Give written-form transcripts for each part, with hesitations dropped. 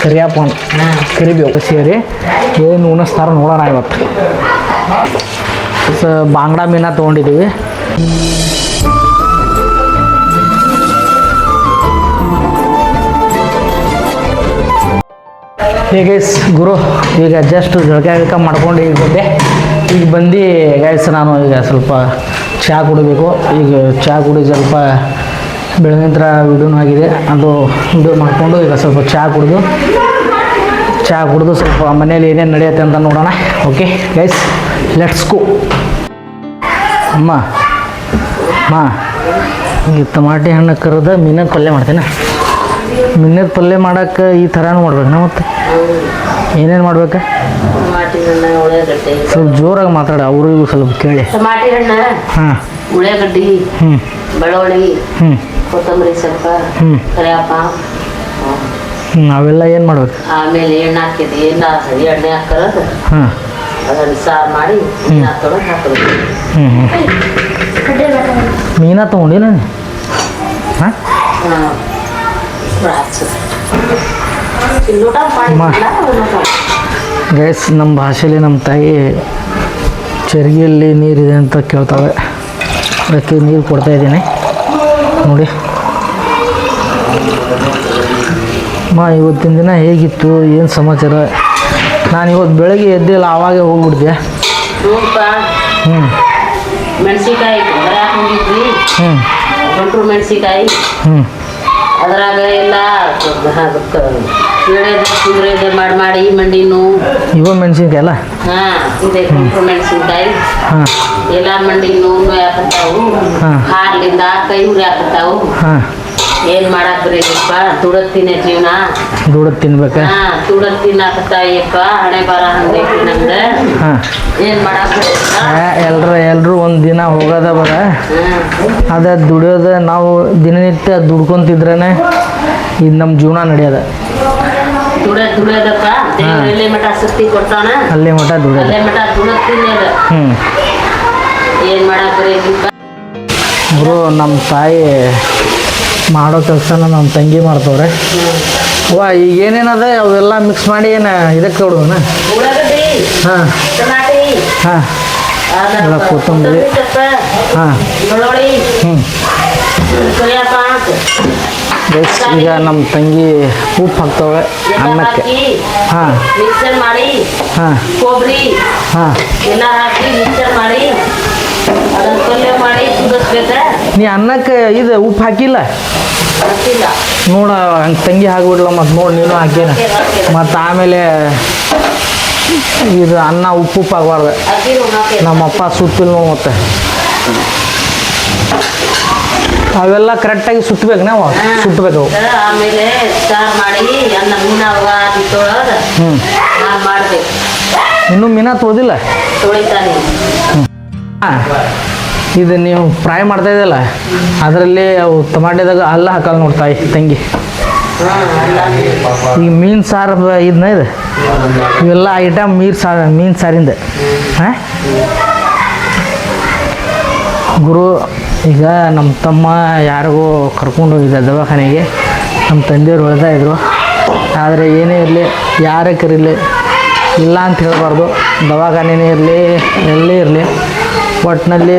ಕರಿಯಪ್ಪ ಕರಿಬೇವು ಸೇರಿ ಏನು ಉಣಿಸ್ತಾರ ನೋಡೋಣ ಇವತ್ತು. ಬಾಂಗ್ಡಾ ಮೀನ ತೊಗೊಂಡಿದ್ದೀವಿ. ಹೇಗೆ ಗುರು ಈಗ ಜಸ್ಟ್ ಜಳಕ ಮಾಡ್ಕೊಂಡು ಈಗ ಬಂದು ಗೈಸ್ ನಾನು ಈಗ ಸ್ವಲ್ಪ ಚಹಾ ಕುಡಿಬೇಕು. ಈಗ ಚಹಾ ಕುಡಿ ಸ್ವಲ್ಪ ಬೆಳಗಿನ ವಿಡಿಯೋನೂ ಆಗಿದೆ, ಅದು ವಿಡಿಯೋ ಮಾಡಿಕೊಂಡು ಈಗ ಸ್ವಲ್ಪ ಚಹಾ ಕುಡಿದು ಸ್ವಲ್ಪ ಮನೇಲಿ ಏನೇನು ನಡೆಯುತ್ತೆ ಅಂತ ನೋಡೋಣ. Okay guys, let's go. ಅಮ್ಮ ಈ ಟಮಾಟಿ ಹಣ್ಣು ಕರೆದ ಮೀನದ ಪಲ್ಯ ಮಾಡ್ತೇನೆ. ಮೀನದ ಪಲ್ಯ ಮಾಡೋಕ್ಕೆ ಈ ಥರನೂ ಮಾಡ್ಬೇಕು ನಾ. ಮತ್ತೆ ಏನೇನು ಮಾಡ್ಬೇಕು? ಸ್ವಲ್ಪ ಜೋರಾಗಿ ಮಾತಾಡ, ಅವ್ರಿಗೂ ಸ್ವಲ್ಪ ಕೇಳಿ. ಟಮಾಟಿ ಹಣ್ಣು, ಹಾಂ, ಉಳ್ಳಾಗಡ್ಡಿ, ಬೆಳ್ಳುಳ್ಳಿ, ಕೊತ್ತಂಬರಿ ಸ್ವಲ್ಪ, ಕರಿಯಪ್ಪ, ಅವೆಲ್ಲ ಏನು ಮಾಡ್ಬೇಕು? ಆಮೇಲೆ ಎಣ್ಣೆ ಹಾಕಿದ್ವಿ. ಎಣ್ಣೆ ಹಾಕೋದು, ಹಾಂ, ಅದನ್ನು ಸಾರು ಮಾಡಿ ತೊಗೊಂಡು ಹಾಕೋದು. ಮೀನ ತೊಗೊಂಡಿ ನಾನು. ಹಾಂ, ಗೈಸ್, ನಮ್ಮ ಭಾಷೆಯಲ್ಲಿ ನಮ್ಮ ತಾಯಿ ಚರಿಗೆಯಲ್ಲಿ ನೀರಿದೆ ಅಂತ ಕೇಳ್ತಾವೆ, ಅದಕ್ಕೆ ನೀರು ಕೊಡ್ತಾಯಿದ್ದೀನಿ ನೋಡಿ. ಇವತ್ತಿನ ದಿನ ಹೇಗಿತ್ತು, ಏನು ಸಮಾಚಾರ? ನಾನು ಇವತ್ತು ಬೆಳಗ್ಗೆ ಎದ್ದಿಲ್ಲ, ಆವಾಗೇ ಹೋಗ್ಬಿಡ್ದೆ. ಮೆಣಸಿನ್ಕಾಯಿ ಹಾಕೊಂಡಿದ್ವಿ, ಗುಂಟೂರು ಮೆಣಸಿನ್ಕಾಯಿ, ಅದ್ರಾಗ ಎಲ್ಲ ಕುದುರೆ ಮಾಡಿ ಮಂಡಿನೂ ಇವ ಮೆಣಸಿನ್ಕಾಯಿ ಅಲ್ಲ. ಇದೆ ಗುಂಟೂರು ಮೆಣಸಿನ್ಕಾಯಿ. ಎಲ್ಲ ಮಂಡಿನೂ ಹಾಕತ್ತಾವು, ಹಾರ್ಲಿಂದ ಕೈ ಉರಿ ಹಾಕತ್ತಾವು. ಏನ್ ಮಾಡಕ್ ಬರೀಪ್ಪ, ದುಡದ್ ತಿನ್ನೇ ಜೀವನ, ದುಡದ್ ತಿನ್ಬೇಕ. ದುಡದ್ ತಿನ್ನಾಕತ್ತಾಯಪ್ಪ, ಹಣೆ ಬರ ಹಂಗೈತಿ ನಮ್ದ. ಏನ್ ಮಾಡಕ್ ಎಲ್ರು ಒಂದ್ ದಿನ ಹೋಗೋದ ಬರ ಅದ ದುಡಿಯೋದ. ನಾವು ದಿನನಿತ್ಯ ದುಡ್ಕೊಂತಿದ್ರೇನೆ ಇದು ನಮ್ಮ ಜೀವನ ನಡೆಯೋದ. ದುಡಿಯೋದಪ್ಪ ದೇವರಲ್ಲೇ ಮಠ ಶಕ್ತಿ ಕೊಡ್ತಾನ, ಅಲ್ಲೇ ಮಠ ದುಡಿಯೋದ, ಅಲ್ಲೇ ಮಠ ದುಡದ್ ತಿನ್ನೋದ. ಏನ್ ಮಾಡಕ್ ಬರೀಪ್ಪ ಗುರು. ನಮ್ಮ ತಾಯಿ ಮಾಡೋ ಕೆಲಸನ ನಮ್ಮ ತಂಗಿ ಮಾಡ್ತವ್ರೆ. ವಾ, ಈಗ ಏನೇನದ ಅವೆಲ್ಲ ಮಿಕ್ಸ್ ಮಾಡಿ ಏನು ಇದಕ್ಕೆ ಕೊಡುವನ? ಹಾಂ, ಹಾಂ, ಎಲ್ಲ ಕೊತ್ತಂಬರಿ, ಹಾಂ, ಈಗ ನಮ್ಮ ತಂಗಿ ಉಪ್ಪು ಹಾಕ್ತವೆ ಅನ್ನಕ್ಕೆ. ಹಾಂ, ಮಿಕ್ಸರ್ ಮಾಡಿ, ಹಾಂ, ಕೊಬ್ಬರಿ, ಹಾಂ, ಎಲ್ಲ ಹಾಕಿ ಮಿಕ್ಸರ್ ಮಾಡಿ ಅದನ್ನ ಪಲ್ಯ ಮಾಡಿ ಕುದಿಸ್ಬೇಕ. ನೀ ಅನ್ನಕ್ಕೆ ಇದು ಉಪ್ಪು ಹಾಕಿಲ್ಲ ನೋಡ, ಹಂಗೆ ತಂಗಿ ಹಾಕ್ಬಿಡ್ಲ. ಮತ್ತು ನೋಡಿ ನೀನು ಹಾಕೇನ, ಮತ್ತು ಆಮೇಲೆ ಇದು ಅನ್ನ ಉಪ್ಪು ಆಗಬಾರ್ದು. ನಮ್ಮಪ್ಪ ಸುತ್ತಿಲ್ಲ ನೋವು. ಮತ್ತೆ ಅವೆಲ್ಲ ಕರೆಕ್ಟಾಗಿ ಸುತ್ತಬೇಕು, ನಾವು ಸುತ್ತಬೇಕು. ಆಮೇಲೆ ಸಾರು ಮಾಡಿ ಅನ್ನ ಮೀನ ತೊಳೆದು ಮಾಡ್ಬೇಕು. ಇನ್ನೂ ಮೀನ ತೊಳೆದಿಲ್ಲ, ತೊಳಿತಾನೆ. ಹಾಂ, ಇದು ನೀವು ಫ್ರೈ ಮಾಡ್ತಾ ಇದ್ದಲ್ಲ, ಅದರಲ್ಲಿ ಅವು ಟಮಾಟೆದಾಗ ಅಲ್ಲ ಹಾಕಲ್ಲ ನೋಡ್ತಾಯಿ ತಂಗಿ. ಈಗ ಮೀನು ಸಾರು ಇದನ್ನ ಇದು ಇವೆಲ್ಲ ಐಟಮ್ ಮೀನು ಸಾರಿಂದ. ಹಾಂ ಗುರು, ಈಗ ನಮ್ಮ ತಮ್ಮ ಯಾರಿಗೂ ಕರ್ಕೊಂಡು ಹೋಗಿದ್ದ ದವಾಖಾನೆಗೆ. ನಮ್ಮ ತಂದೆಯವ್ರು ಹೇಳ್ತಾ ಇದ್ರು, ಆದರೆ ಏನೇ ಇರಲಿ, ಯಾರೇ ಕರೀಲಿ, ಇಲ್ಲ ಅಂತ ಹೇಳಬಾರ್ದು. ದವಾಖಾನೆನೇ ಇರಲಿ, ಎಲ್ಲೇ ಇರಲಿ, ಒಟ್ಟಿನಲ್ಲಿ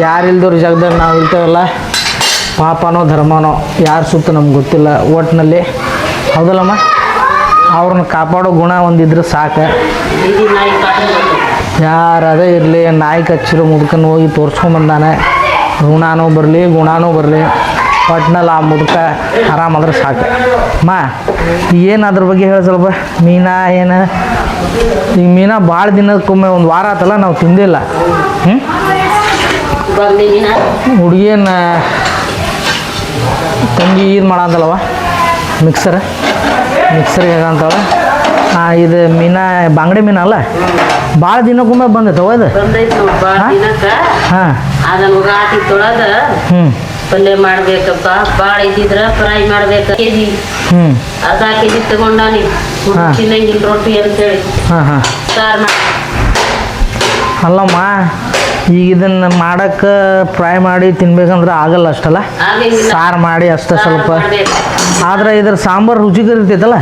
ಯಾರಿಲ್ದವ್ರ ಜಾಗದಲ್ಲಿ ನಾವು ಇರ್ತೇವಲ್ಲ, ಪಾಪನೋ ಧರ್ಮನೋ ಯಾರು ಸುತ್ತ ನಮ್ಗೆ ಗೊತ್ತಿಲ್ಲ. ಒಟ್ಟಿನಲ್ಲಿ ಹೌದಲ್ಲಮ್ಮ, ಅವ್ರನ್ನ ಕಾಪಾಡೋ ಗುಣ ಒಂದಿದ್ರೆ ಸಾಕು. ಯಾರದೇ ಇರಲಿ, ನಾಯಿ ಕಚ್ಚಿರೋ ಮುದುಕನ್ನು ಹೋಗಿ ತೋರಿಸ್ಕೊಂಬಂದಾನೆ, ಋಣನೂ ಬರಲಿ ಗುಣನೂ ಬರಲಿ, ಒಟ್ಟಿನಲ್ಲಿ ಆ ಮುದುಕ ಆರಾಮಾದ್ರೆ ಸಾಕು. ಏನು ಅದ್ರ ಬಗ್ಗೆ ಹೇಳಿ ಸ್ವಲ್ಪ. ಮೀನಾ ಏನು ಈಗ ಮೀನಾ ಭಾಳ ದಿನಕ್ಕೊಮ್ಮೆ ಒಂದು ವಾರ ಆತಲ್ಲ ನಾವು ತಿಂದಿಲ್ಲ. ಹುಡುಗಿಯನ್ನ ತಂಗಿ ಇದು ಮಾಡಂತಲ್ಲವ, ಮಿಕ್ಸರ್ ಹೇಗಂತಾವ. ಇದು ಮೀನಾ ಬಾಂಗಡೆ ಮೀನ ಅಲ್ಲ, ಭಾಳ ದಿನಕ್ಕೊಮ್ಮೆ ಬಂದೈತೆ ಇದು. ಹಾಂ, ಪಲ್ಯ ಮಾಡ್ಬೇಕಪ್ಪ. ಭಾಳ ಇದ್ದಿದ್ರ ಫ್ರೈ ಮಾಡ್ಬೇಕ. ಕೆಜಿ ಅರ್ಧ ಕೆಜಿ ತಗೊಂಡಾನಿ, ತಿನ್ನಂಗಿಲ್ಲ ರೊಟ್ಟಿ ಅಂತೇಳಿ. ಹಾಂ, ಹಾಂ, ಸಾರು ಮಾಡಿ. ಅಲ್ಲಮ್ಮ, ಈಗ ಇದನ್ನು ಮಾಡೋಕ್ಕೆ ಫ್ರೈ ಮಾಡಿ ತಿನ್ಬೇಕಂದ್ರೆ ಆಗಲ್ಲ ಅಷ್ಟಲ್ಲ, ಆಗಿಂಗಿಲ್ಲ. ಸಾರು ಮಾಡಿ ಅಷ್ಟೇ ಸ್ವಲ್ಪ. ಮಾಡ್ಬೇಕು. ಆದ್ರೆ ಇದ್ರ ಸಾಂಬಾರು ರುಚಿಕರ ಇರ್ತೈತಲ್ಲ,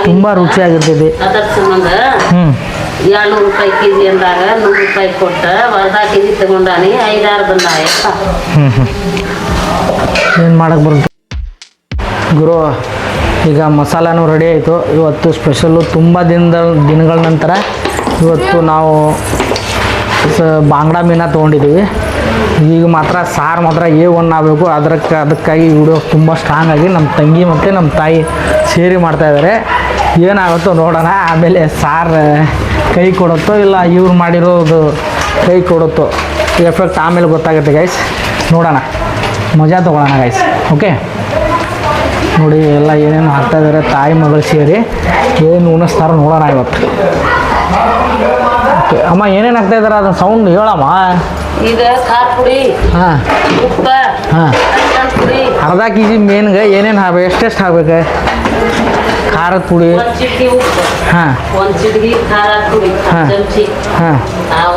ತುಂಬ ರುಚಿಯಾಗಿರ್ತೈತಿ. ಅದರ ಸಂಬಂಧ ಹ್ಞೂ 200 ರೂಪಾಯಿ ಕೆಜಿ ಅಂದಾಗ 100 ರೂಪಾಯಿ ಕೊಟ್ಟ ಅರ್ಧ ಕೆಜಿ ತಗೊಂಡಾನಿ 5-6 ಬಂದಾಯಪ್ಪ. ಏನು ಮಾಡಕ್ಕೆ ಬರುತ್ತೆ ಗುರು. ಈಗ ಮಸಾಲಾನು ರೆಡಿ ಆಯಿತು. ಇವತ್ತು ಸ್ಪೆಷಲ್ಲು ತುಂಬ ದಿನಗಳ ನಂತರ ಇವತ್ತು ನಾವು ಬಾಂಗ್ಡಾ ಮೀನ ತೊಗೊಂಡಿದ್ದೀವಿ. ಈಗ ಮಾತ್ರ ಸಾರು ಮಾತ್ರ A1 ಆಗಬೇಕು. ಅದಕ್ಕಾಗಿ ವಿಡಿಯೋ ತುಂಬ ಸ್ಟ್ರಾಂಗ್ ಆಗಿ ನಮ್ಮ ತಂಗಿ ಮತ್ತು ನಮ್ಮ ತಾಯಿ ಸೇರಿ ಮಾಡ್ತಾಯಿದ್ದಾರೆ. ಏನಾಗುತ್ತೋ ನೋಡೋಣ. ಆಮೇಲೆ ಸಾರು ಕೈ ಕೊಡುತ್ತೋ ಇಲ್ಲ ಇವ್ರು ಮಾಡಿರೋದು ಕೈ ಕೊಡುತ್ತೋ ಎಫೆಕ್ಟ್ ಆಮೇಲೆ ಗೊತ್ತಾಗುತ್ತೆ ಗೈಸ್. ನೋಡೋಣ, ಮಜಾ ತೊಗೊಳ್ಳೋಣ ಗೈಸ್. ಓಕೆ, ನೋಡಿ ಎಲ್ಲ ಏನೇನು ಹಾಕ್ತಾಯಿದ್ದಾರೆ ತಾಯಿ ಮಗಳು ಸೇರಿ ಏನು ಉಣಿಸ್ತಾರೋ ನೋಡೋಣ ಇವತ್ತು. ಓಕೆ ಅಮ್ಮ, ಏನೇನು ಹಾಕ್ತಾಯಿದ್ದಾರೆ ಅದನ್ನು ಸೌಂಡ್ ಹೇಳಮ್ಮ. ಈಗ ಖಾರ ಪುಡಿ, ಹಾಂ ಉಪ್ಪ, ಹಾಂ ಅರಿಶಿನ ಪುಡಿ, ಅರ್ಧ ಕೆ ಜಿ ಮೇನ್ಗೆ ಏನೇನು ಹಾಕ್ಬೇಕು, ಎಷ್ಟೆಷ್ಟು ಹಾಕ್ಬೇಕು? ಖಾರದ ಪುಡಿ, 1 ಚಿಟಿಕೆ ಉಪ್ಪು, ಹಾಂ 1 ಚಿಟಿಕೆ ಖಾರದ ಪುಡಿ, ಹಾಂ. 1 ಚಮಚಿ, ಹಾಂ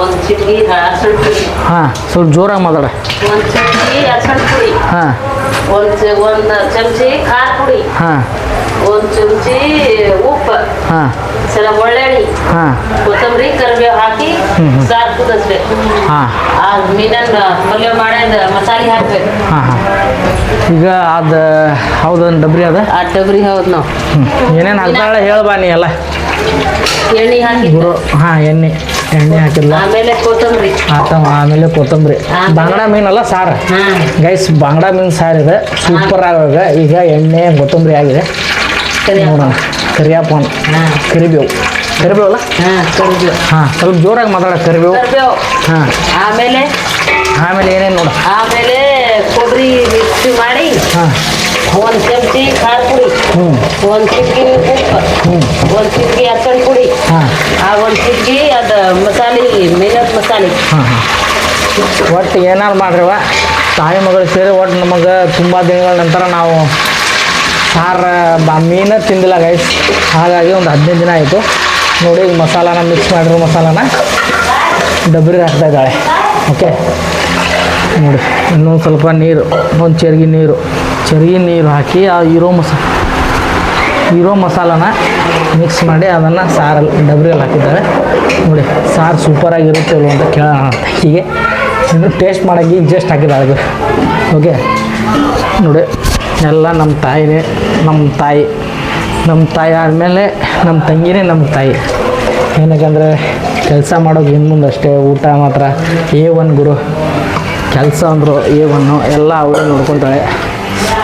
1 ಚಿಟಿಕೆ ಅರಿಶಿನ ಪುಡಿ, ಹಾಂ ಸ್ವಲ್ಪ ಜೋರಾಗಿ ಮಾತಾಡ. 1 ಚಿಟಿಕೆ ಅರಿಶಿನ ಪುಡಿ, ಹಾಂ 1 ಚಮಚಿ ಖಾರ ಪುಡಿ, ಹಾಂ 1 ಚಮಚಿ ಉಪ್ಪು, ಹಾಂ ಸ್ವಲ್ಪ ಒಳ್ಳೆಣ್ಣೆ, ಹಾಂ ಕೊತ್ತಂಬರಿ, ಕರಿಬೇವು ಹಾಕಿ ಸಾರು ಕುದಿಸ್ಬೇಕು. ಹಾಂ ಆ ಮೀನನ್ನ ಪಲ್ಯ ಮಾಡಿದ ಮಸಾಲೆ ಹಾಕ್ಬೇಕು. ಹಾಂ ಹಾಂ ಈಗ ಅದು ಹೌದು ಡಬ್ರಿ ಅದ. ಆ ಡಬ್ರಿ ಹೌದು ನಾವು ಏನೇನು ಹಾಕ್ತಾಳೆ ಹೇಳ್ಬಾ ನೀ ಎಲ್ಲ. ಎಣ್ಣೆ ಹಾಕಿ, ಗುರು ಹಾಂ ಎಣ್ಣೆ ಹಾಕಿಲ್ಲ. ಆಮೇಲೆ ಕೊತ್ತಂಬರಿ, ಆಮೇಲೆ ಕೊತ್ತಂಬರಿ. ಆಮೇಲೆ- ಬಾಂಗ್ಡಾ ಮೀನಲ್ಲ ಸಾರು ಹಾಂ ಗೈಸ್, ಬಾಂಗ್ಡಾ ಮೀನು ಸಾರು ಇದೆ. ಸೂಪರ್ ಆಗುವಾಗ ಈಗ ಎಣ್ಣೆ ಕೊತ್ತಂಬರಿ ಆಗಿದೆ. ನೋಡೋಣ. ಕರಿಯಾಪನ್, ಹಾಂ ಕರಿಬೇವು ಅಲ್ಲ. ಹಾಂ ಕರಿಬೇವು, ಹಾಂ ಸ್ವಲ್ಪ ಜೋರಾಗಿ ಮಾತಾಡ. ಕರಿಬೇವು. ಕರಿಬೇವು. ಹಾಂ ಆಮೇಲೆ ಏನೇನು ನೋಡ. ಆಮೇಲೆ ಕೊಬ್ಬರಿ ಮಿಕ್ಸಿ ಮಾಡಿ ಹಾಂ 1 ಚಮಚಿ ಖಾರ ಪುಡಿ, ಹ್ಞೂ 1 ಚಿಟಿಕೆ ಉಪ್ಪು, ಹ್ಞೂ 1 ಚಿಟಿಕೆ ಅರಿಶಿನ ಪುಡಿ, ಹಾಂ ಆ 1 ಚಿಟಿಕೆ ಅದು ಮಸಾಲೆ, ಮೀನದ ಮಸಾಲೆ. ಹಾಂ ಹಾಂ ಒಟ್ಟು ಏನಾರು ಮಾಡ್ರಿವ ತಾಯಿ ಮಗಳು ಸೇರಿ ಒಟ್ಟು ನಮಗೆ ತುಂಬ ದಿನಗಳ ನಂತರ ನಾವು ಸಾರು ಮೀನು ತಿಂದಿಲ್ಲ ಗೈಸ್. ಹಾಗಾಗಿ ಒಂದು 15 ದಿನ ಆಯಿತು. ನೋಡಿ ಈಗ ಮಸಾಲಾನ ಮಿಕ್ಸ್ ಮಾಡಿರೋ ಮಸಾಲಾನ ಡಬ್ರಿಗೆ ಹಾಕ್ತಾ ಇದ್ದಾಳೆ. ಓಕೆ ನೋಡಿ, ಇನ್ನೊಂದು ಸ್ವಲ್ಪ ನೀರು, ಒಂದು ಚರ್ಗಿ ನೀರು ಹಾಕಿ ಆ ಇರೋ ಮಸಾಲಾನ ಮಿಕ್ಸ್ ಮಾಡಿ ಅದನ್ನು ಸಾರಲ್ಲಿ ಡಬ್ರಿಯಲ್ಲಿ ಹಾಕಿದ್ದಾಳೆ. ನೋಡಿ ಸಾರು ಸೂಪರಾಗಿರುತ್ತೆ ಇಲ್ವ ಅಂತ ಕೇಳೋಣ ಅಂತ ಹೀಗೆ ಇನ್ನು ಟೇಸ್ಟ್ ಮಾಡೋಕ್ಕೆ ಈಗ ಜಸ್ಟ್ ಹಾಕಿದ್ದಾಳೆ. ಓಕೆ ನೋಡಿ, ಎಲ್ಲ ನಮ್ಮ ತಾಯಿನೇ. ನಮ್ಮ ತಾಯಿ ಆದಮೇಲೆ ನಮ್ಮ ತಂಗಿನೇ ನಮ್ಮ ತಾಯಿ. ಏನಕ್ಕಂದರೆ ಕೆಲಸ ಮಾಡೋದು ಇನ್ನು ಮುಂದಷ್ಟೇ, ಊಟ ಮಾತ್ರ A1 ಗುರು. ಕೆಲಸ ಅಂದರು A1 ಎಲ್ಲ ಅವಳೇ ನೋಡ್ಕೊತಾಳೆ.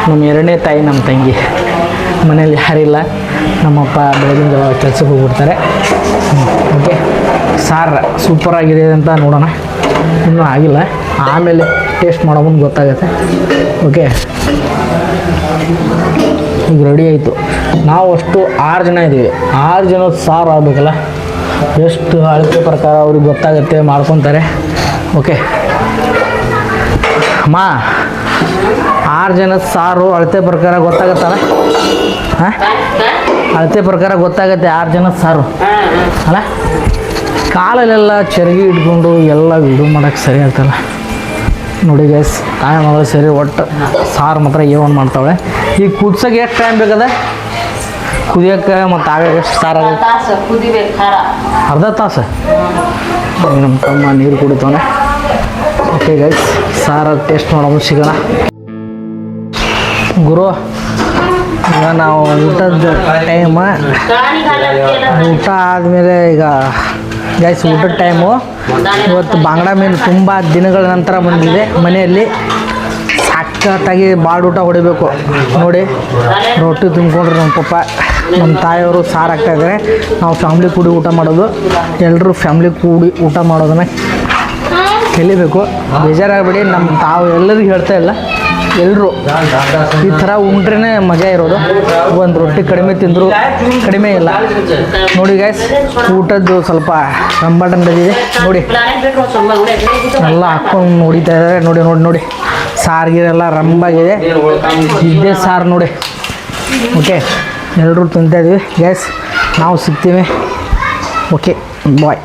ನಮ್ಮ 2ನೇ ತಾಯಿ ನಮ್ಮ ತಂಗಿ. ಮನೇಲಿ ಯಾರಿಲ್ಲ, ನಮ್ಮಪ್ಪ ಬೆಳಗಿನ ಜಾವ ಕೆಲಸಕ್ಕೆ ಹೋಗ್ಬಿಡ್ತಾರೆ. ಓಕೆ, ಸಾರು ಸೂಪರಾಗಿದೆ ಅಂತ ನೋಡೋಣ. ಇನ್ನೂ ಆಗಿಲ್ಲ, ಆಮೇಲೆ ಟೇಸ್ಟ್ ಮಾಡೋ ಮುಂದೆ ಗೊತ್ತಾಗುತ್ತೆ. ಓಕೆ, ಈಗ ರೆಡಿ ಆಯಿತು. ನಾವು ಅಷ್ಟು 6 ಜನ ಇದ್ದೀವಿ. 6 ಜನದ ಸಾರು ಆಗಬೇಕಲ್ಲ, ಎಷ್ಟು ಅಳತೆ ಪ್ರಕಾರ ಅವ್ರಿಗೆ ಗೊತ್ತಾಗುತ್ತೆ, ಮಾಡ್ಕೊತಾರೆ. ಓಕೆ ಅಮ್ಮ, 6 ಜನದ ಸಾರು ಅಳತೆ ಪ್ರಕಾರ ಗೊತ್ತಾಗತ್ತಲ್ಲ. ಹಾಂ ಅಳತೆ ಪ್ರಕಾರ ಗೊತ್ತಾಗತ್ತೆ 6 ಜನದ ಸಾರು ಅಲ್ಲ. ಕಾಲಲ್ಲೆಲ್ಲ ಚರ್ಗಿ ಇಟ್ಕೊಂಡು ಎಲ್ಲ ವಿಡಿಯೋ ಮಾಡೋಕ್ಕೆ ಸರಿ ಆಗ್ತಲ್ಲ. ನೋಡಿ ಗೈಸ್, ತಾಯಿ ಮಗಳು ಸೇರಿ ಒಟ್ಟು ಸಾರು ಮಾತ್ರ A1 ಮಾಡ್ತಾಳೆ. ಈಗ ಕುದ್ಸೋಕೆ ಎಷ್ಟು ಟೈಮ್ ಬೇಕದ ಕುದಿಯೋಕ್ಕೆ? ಮತ್ತು ಆಗ ಎಷ್ಟು ಸಾರು ತಾಸು ಕುದಿಬೇಕು ಖಾರ. ಅರ್ಧ ತಾಸು. ನಮ್ಮ ತಮ್ಮ ನೀರು ಕುಡಿತಾನೆ. ಓಕೆ ಗೈಸ್, ಸಾರು ಟೇಸ್ಟ್ ಮಾಡೋದು ಸಿಗೋಣ. ಗುರು, ಈಗ ನಾವು ಊಟದ ಟೈಮ್, ಊಟ ಆದಮೇಲೆ ಈಗ ಗೈಸ್ ಊಟದ ಟೈಮು. ಇವತ್ತು ಬಾಂಗ್ಡಾ ಮೀನು ತುಂಬ ದಿನಗಳ ನಂತರ ಬಂದಿದೆ ಮನೆಯಲ್ಲಿ. ಸಖತ್ತಾಗಿ ಬಾಡ್ ಊಟ ಹೊಡಿಬೇಕು. ನೋಡಿ, ರೊಟ್ಟಿ ತುಂಬಿಕೊಂಡ್ರೆ ನಮ್ಮ ಪಪ್ಪ, ನಮ್ಮ ತಾಯಿಯವರು ಸಾರು ಹಾಕ್ತಾಯಿದ್ದಾರೆ. ನಾವು ಫ್ಯಾಮ್ಲಿ ಕೂಡಿ ಊಟ ಮಾಡೋದು. ಎಲ್ಲರೂ ಫ್ಯಾಮ್ಲಿ ಕೂಡಿ ಊಟ ಮಾಡೋದನ್ನು ಕಲಿಬೇಕು. ಬೇಜಾರಾಗಬೇಡಿ, ತಾವು ಎಲ್ಲರಿಗೂ ಹೇಳ್ತಾ ಇಲ್ಲ, ಎಲ್ಲರೂ ಈ ಥರ ಉಂಡ್ರೇ ಮಜಾ ಇರೋದು. ಒಂದು ರೊಟ್ಟಿ ಕಡಿಮೆ ತಿಂದರೂ ಕಡಿಮೆ ಇಲ್ಲ. ನೋಡಿ ಗೈಸ್, ಊಟದ್ದು ಸ್ವಲ್ಪ ರಂಬಾಟ ನಡೆದಿದೆ. ನೋಡಿ ಎಲ್ಲ ಹಾಕ್ಕೊಂಡು ನೋಡಿತಾ ಇದ್ದಾರೆ. ನೋಡಿ ಸಾರಿಗೆಲ್ಲ ರಂಬಾಗಿದೆ. ಇದೇ ಸಾರು ನೋಡಿ. ಓಕೆ, ಎಲ್ಲರೂ ತಿಂತಾಯಿದ್ವಿ ಗೈಸ್. ನಾವು ಸಿಗ್ತೀವಿ. ಓಕೆ, ಬಾಯ್.